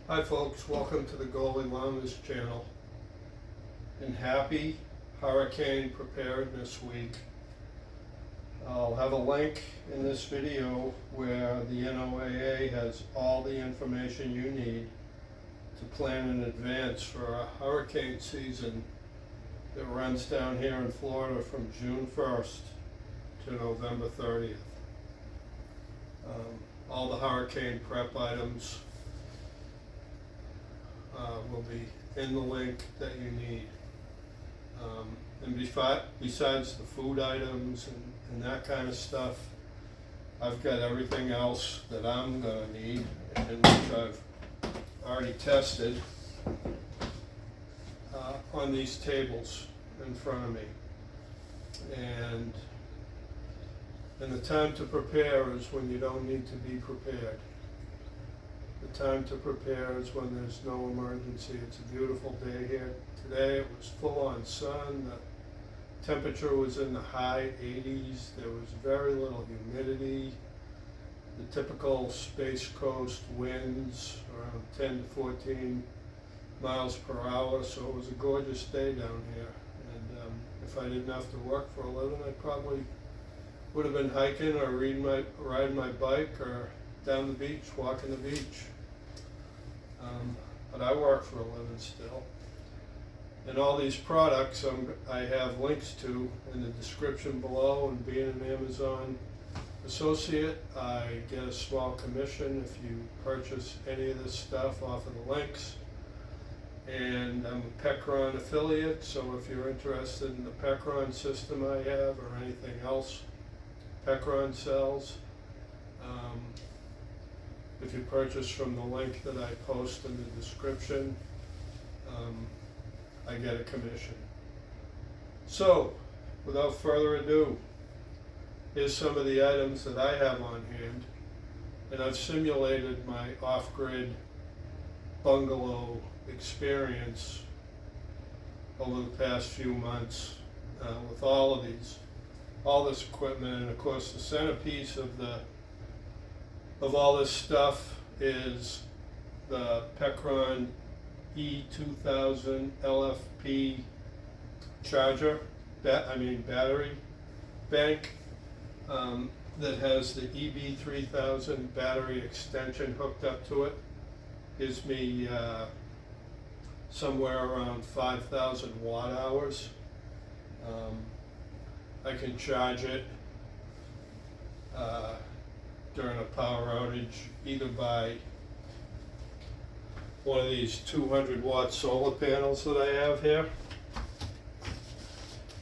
Hi folks, welcome to the Goalie Wellness channel and happy Hurricane Preparedness Week. I'll have a link in this video where the NOAA has all the information you need to plan in advance for a hurricane season that runs down here in Florida from June 1st to November 30th. All the hurricane prep items will be in the link that you need. And besides the food items and that kind of stuff, I've got everything else that I'm going to need and which I've already tested on these tables in front of me. And the time to prepare is when you don't need to be prepared. The time to prepare is when there's no emergency. It's a beautiful day here today. It was full on sun. The temperature was in the high 80s. There was very little humidity. The typical Space Coast winds around 10 to 14 miles per hour. So it was a gorgeous day down here. And if I didn't have to work for a living, I probably would have been hiking or riding my bike or down the beach, walking the beach. But I work for a living still. And all these products I have links to in the description below, and being an Amazon associate, I get a small commission if you purchase any of this stuff off of the links. And I'm a Pecron affiliate, so if you're interested in the Pecron system I have or anything else Pecron sells, if you purchase from the link that I post in the description, I get a commission. So, without further ado, here's some of the items that I have on hand, and I've simulated my off-grid bungalow experience over the past few months with all this equipment. And of course the centerpiece of all this stuff is the Pecron E2000 LFP charger, battery bank that has the EB3000 battery extension hooked up to it. Gives me somewhere around 5,000 watt hours. I can charge it during a power outage either by one of these 200 watt solar panels that I have here.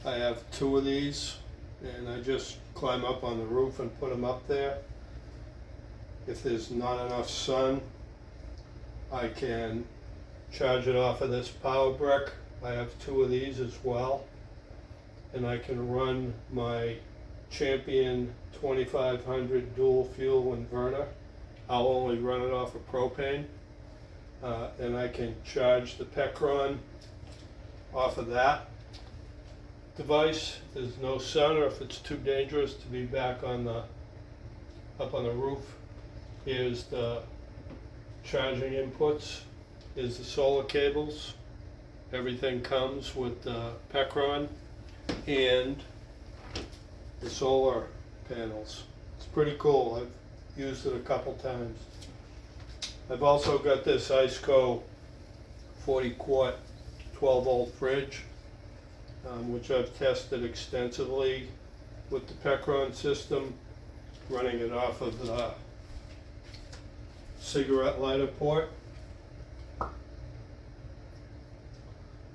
I have two of these, and I just climb up on the roof and put them up there. If there's not enough sun, I can charge it off of this power brick. I have two of these as well. And I can run my Champion 2500 dual fuel inverter. I'll only run it off of propane. And I can charge the Pecron off of that device. If there's no sun, or if it's too dangerous to be back up on the roof. Here's the charging inputs. Here's the solar cables. Everything comes with the Pecron and the solar panels. It's pretty cool. I've used it a couple times. I've also got this IceCo 40 quart 12 volt fridge, which I've tested extensively with the Pecron system, running it off of the cigarette lighter port.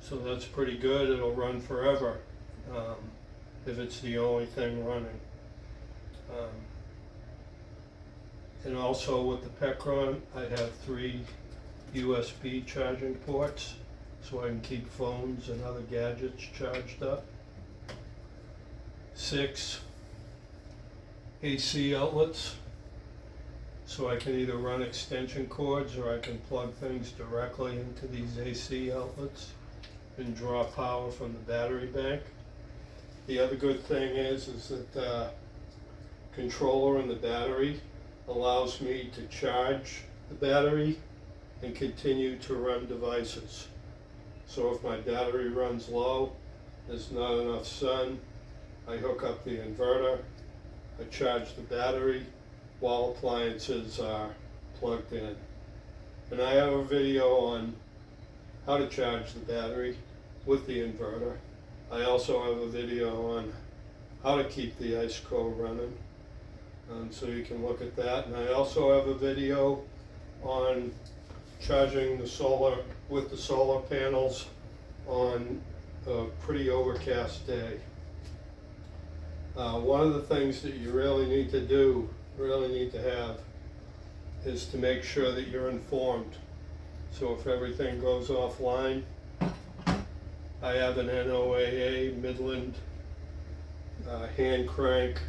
So that's pretty good. It'll run forever if it's the only thing running. And also with the Pecron, I have 3 USB charging ports, so I can keep phones and other gadgets charged up. 6 AC outlets, so I can either run extension cords or I can plug things directly into these AC outlets and draw power from the battery bank. The other good thing is that the controller in the battery allows me to charge the battery and continue to run devices. So if my battery runs low, there's not enough sun, I hook up the inverter, I charge the battery while appliances are plugged in. And I have a video on how to charge the battery with the inverter. I also have a video on how to keep the ice cold running, so you can look at that. And I also have a video on charging the solar with the solar panels on a pretty overcast day. One of the things that you really need to have, is to make sure that you're informed. So if everything goes offline, I have an NOAA Midland hand crank,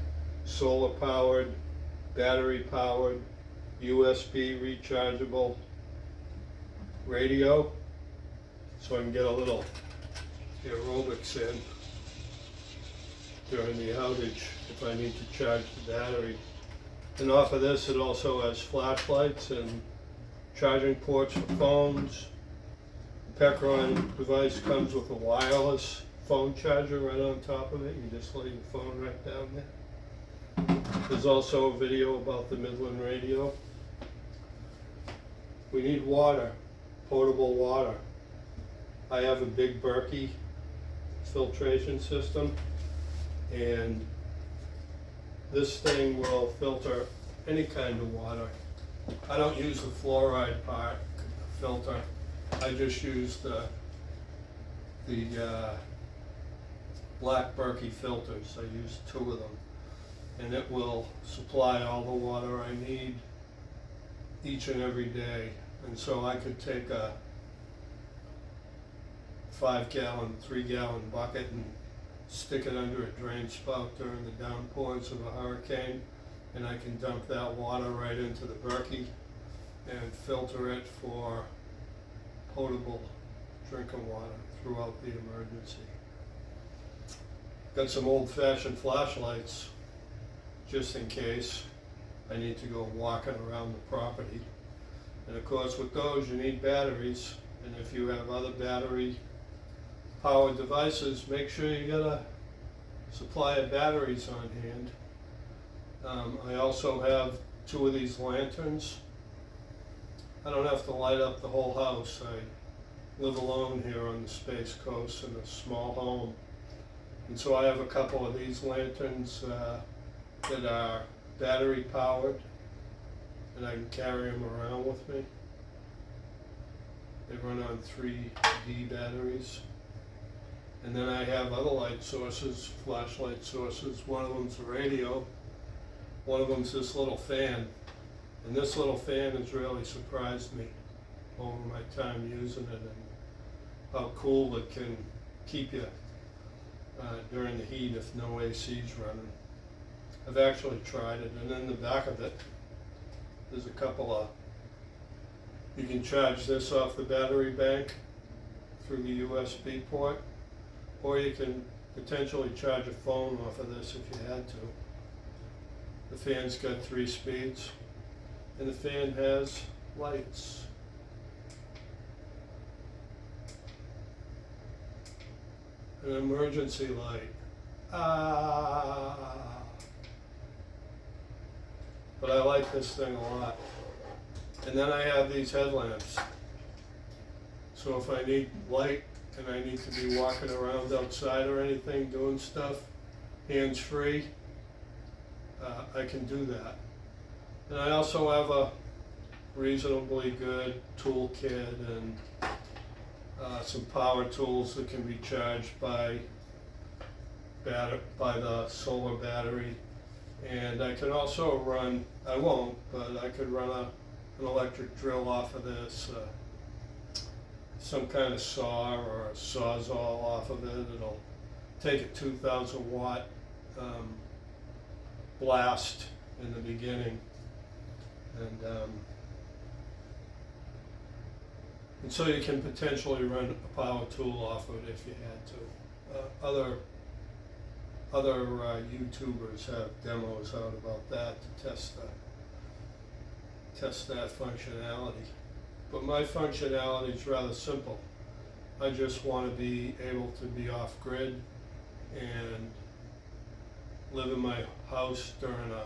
solar powered, battery powered, USB rechargeable radio, so I can get a little aerobics in during the outage if I need to charge the battery. And off of this, it also has flashlights and charging ports for phones. The Pecron device comes with a wireless phone charger right on top of it. You just lay your phone right down there. There's also a video about the Midland radio. We need water, potable water. I have a big Berkey filtration system, and this thing will filter any kind of water. I don't use the fluoride part filter. I just use the black Berkey filters. I use 2 of them, and it will supply all the water I need each and every day. And so I could take a 5-gallon, 3-gallon bucket and stick it under a drain spout during the downpours of a hurricane, and I can dump that water right into the Berkey and filter it for potable drinking water throughout the emergency. Got some old-fashioned flashlights just in case I need to go walking around the property. And of course with those you need batteries, and if you have other battery powered devices, make sure you get a supply of batteries on hand. I also have 2 of these lanterns. I don't have to light up the whole house. I live alone here on the Space Coast in a small home. And so I have a couple of these lanterns that are battery powered, and I can carry them around with me. They run on 3D batteries. And then I have other light sources, flashlight sources. One of them's a radio. One of them's this little fan. And this little fan has really surprised me over my time using it, and how cool it can keep you during the heat if no AC's running. I've actually tried it, and in the back of it, there's a couple of, you can charge this off the battery bank through the USB port, or you can potentially charge a phone off of this if you had to. The fan's got 3 speeds, and the fan has lights. An emergency light. But I like this thing a lot. And then I have these headlamps. So if I need light and I need to be walking around outside or anything, doing stuff, hands-free, I can do that. And I also have a reasonably good toolkit and some power tools that can be charged by the solar battery. And I can also run, I won't, but I could run an electric drill off of this, some kind of saw or a sawzall off of it. It'll take a 2,000 watt blast in the beginning. And so you can potentially run a power tool off of it if you had to. Other YouTubers have demos out about that to test that functionality. But my functionality is rather simple. I just want to be able to be off grid and live in my house during a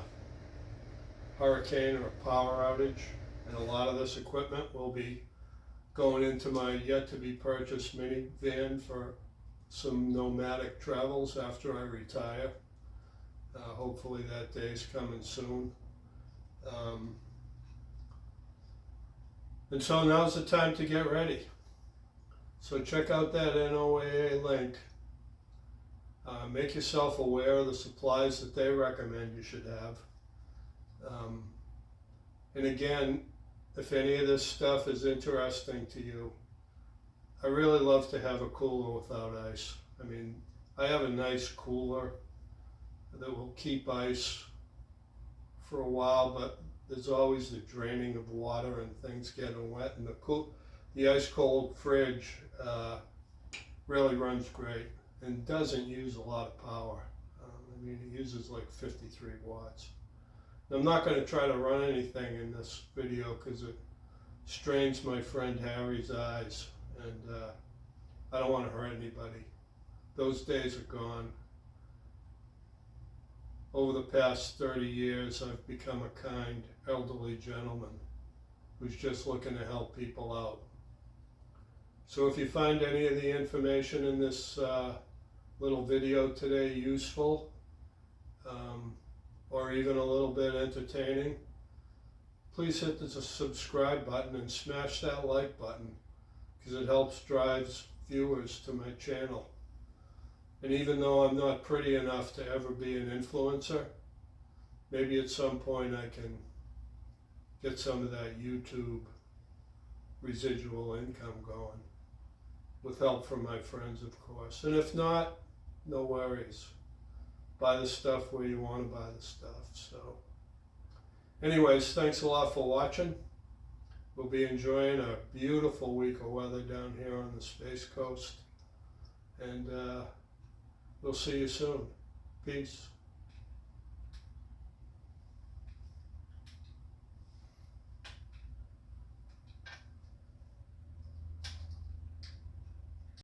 hurricane or a power outage. And a lot of this equipment will be going into my yet to be purchased minivan for some nomadic travels after I retire. Hopefully that day's coming soon. And so now's the time to get ready. So check out that NOAA link. Make yourself aware of the supplies that they recommend you should have. And again, if any of this stuff is interesting to you, I really love to have a cooler without ice. I mean, I have a nice cooler that will keep ice for a while, but there's always the draining of water and things getting wet, and the ice cold fridge really runs great and doesn't use a lot of power. I mean, it uses like 53 watts. I'm not going to try to run anything in this video because it strains my friend Harry's eyes, and I don't want to hurt anybody. Those days are gone. Over the past 30 years, I've become a kind, elderly gentleman who's just looking to help people out. So if you find any of the information in this little video today useful, or even a little bit entertaining, please hit the subscribe button and smash that like button, because it helps drive viewers to my channel. And even though I'm not pretty enough to ever be an influencer, maybe at some point I can get some of that YouTube residual income going, with help from my friends, of course. And if not, no worries. Buy the stuff where you want to buy the stuff. So anyways, thanks a lot for watching. We'll be enjoying a beautiful week of weather down here on the Space Coast. And we'll see you soon. Peace.